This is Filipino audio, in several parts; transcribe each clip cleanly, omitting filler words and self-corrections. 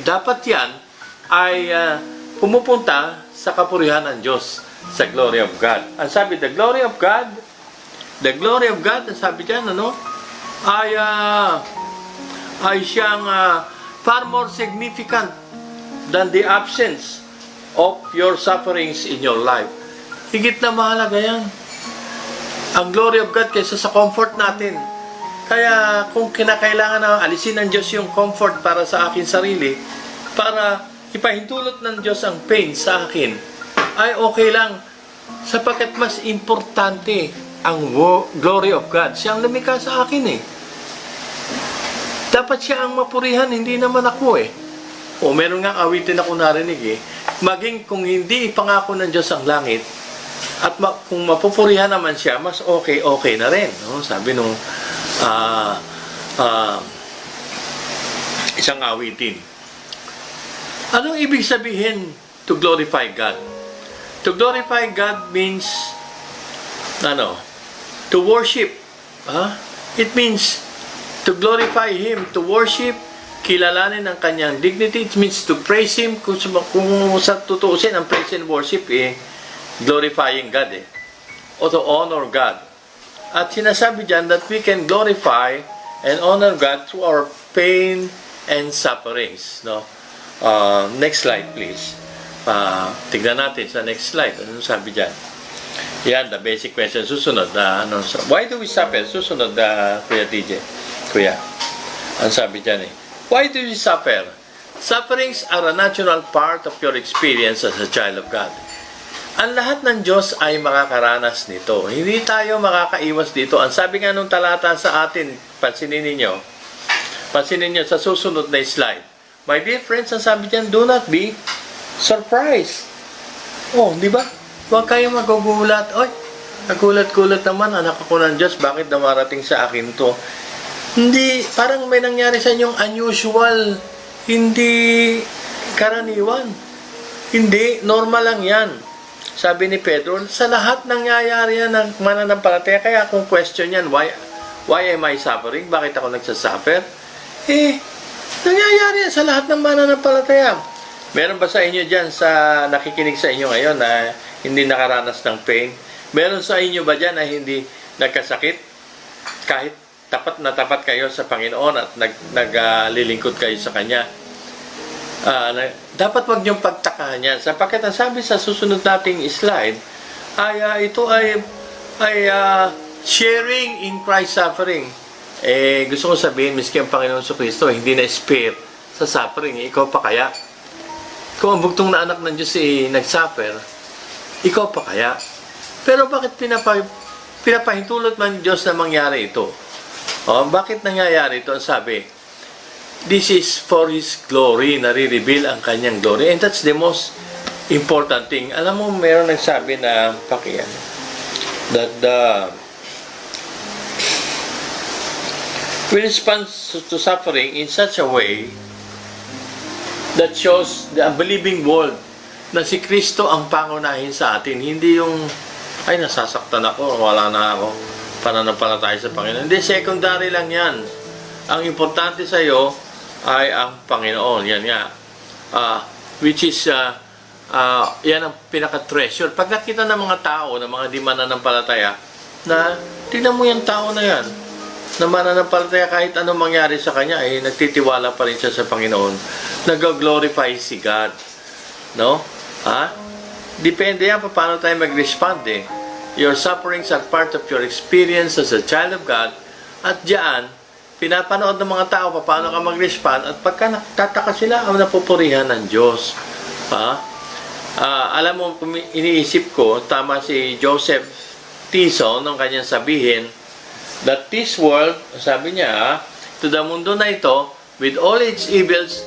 dapat yan ay pumupunta sa kapurihan ng Diyos, sa glory of God. Ang sabi, the glory of God, ang sabi dyan, ay siyang far more significant than the absence of your sufferings in your life. Higit na mahalaga yan. Ang glory of God kaysa sa comfort natin. Kaya kung kinakailangan na alisin ng Diyos yung comfort para sa akin sarili, para ipahintulot ng Diyos ang pain sa akin, ay okay lang. Sapagkat mas importante ang glory of God. Siya ang lumikha sa akin eh. Dapat siya ang mapurihan, hindi naman ako eh. O meron nga awitin ako narinig eh. Maging kung hindi ipangako ng Diyos ang langit, at kung mapupurihan naman siya, mas okay na rin. No? Sabi nung isang awitin. Anong ibig sabihin to glorify God? To glorify God means to worship. It means to glorify Him, to worship, kilalanin ang kanyang dignity. It means to praise Him. Kung sa tutuusin, ang praise and worship glorifying God o to honor God. At sinasabi dyan that we can glorify and honor God through our pain and sufferings. No? Next slide, please. Tignan natin sa next slide. Ano sabi dyan? Yan, the basic question. Susunod. Why do we suffer? Susunod, Kuya DJ. Kuya. Ang sabi dyan Why do we suffer? Sufferings are a natural part of your experience as a child of God. Ang lahat ng Diyos ay makakaranas nito. Hindi tayo makakaiwas dito. Ang sabi nga nung talata sa atin, pansinin ninyo sa susunod na slide. My dear friends, ang sabi dyan, do not be surprised. Di ba? Huwag kayong magugulat. Nagulat-gulat naman, anak ako ng Diyos, bakit namarating sa akin to? Hindi, parang may nangyari sa inyong unusual, hindi karaniwan. Hindi, normal lang yan. Sabi ni Pedro, sa lahat nangyayari yan ng mananampalataya. Kaya kung question yan, why am I suffering? Bakit ako nagsasuffer? Nangyayari yan sa lahat ng mananampalataya. Meron ba sa inyo dyan, sa nakikinig sa inyo ngayon na hindi nakaranas ng pain? Meron sa inyo ba dyan na hindi nagkasakit? Kahit tapat na tapat kayo sa Panginoon at naglilingkod kayo sa Kanya. Dapat wag niyong pagtakahan yan. Sapagkat ang sabi sa susunod nating slide, ito ay sharing in Christ's suffering. Gusto ko sabihin, miski ang Panginoon sa Kristo, hindi na-spare sa suffering. Ikaw pa kaya? Kung ang bugtong na anak ng Diyos nag-suffer, ikaw pa kaya? Pero bakit pinapahintulot man Diyos na mangyari ito? Bakit nangyayari ito? Ang sabi, this is for His glory, nare-reveal ang kanyang glory. And that's the most important thing. Alam mo, meron nagsabi na, that we respond to suffering in such a way that shows the unbelieving world na si Kristo ang pangunahin sa atin. Hindi yung, nasasaktan ako, wala na ako, pananampalataya sa Panginoon. Hindi, secondary lang yan. Ang importante sa iyo ay ang Panginoon. Yan nga. Which is, yan ang pinaka-treasure. Pag nakita ng mga tao, ng mga di mananampalataya, na tingnan mo yung tao na yan, na mananampalataya kahit anong mangyari sa kanya, nagtitiwala pa rin siya sa Panginoon. Nag-glorify si God. No? Depende yan pa paano tayo mag-respond Your sufferings are part of your experience as a child of God. At diyan, pinapanood ng mga tao paano ka mag-respond at pagka nagtataka sila, ang napupurihan ng Diyos. Alam mo, iniisip ko, tama si Joseph Tison nung kanyang sabihin, that this world, sabi niya, to the mundo na ito, with all its evils,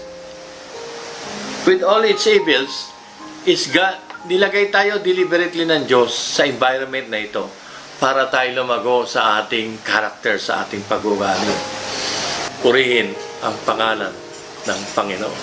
is God. Nilagay tayo deliberately ng Diyos sa environment na ito para tayo lumago sa ating character, sa ating pag-uugali. Purihin ang pangalan ng Panginoon.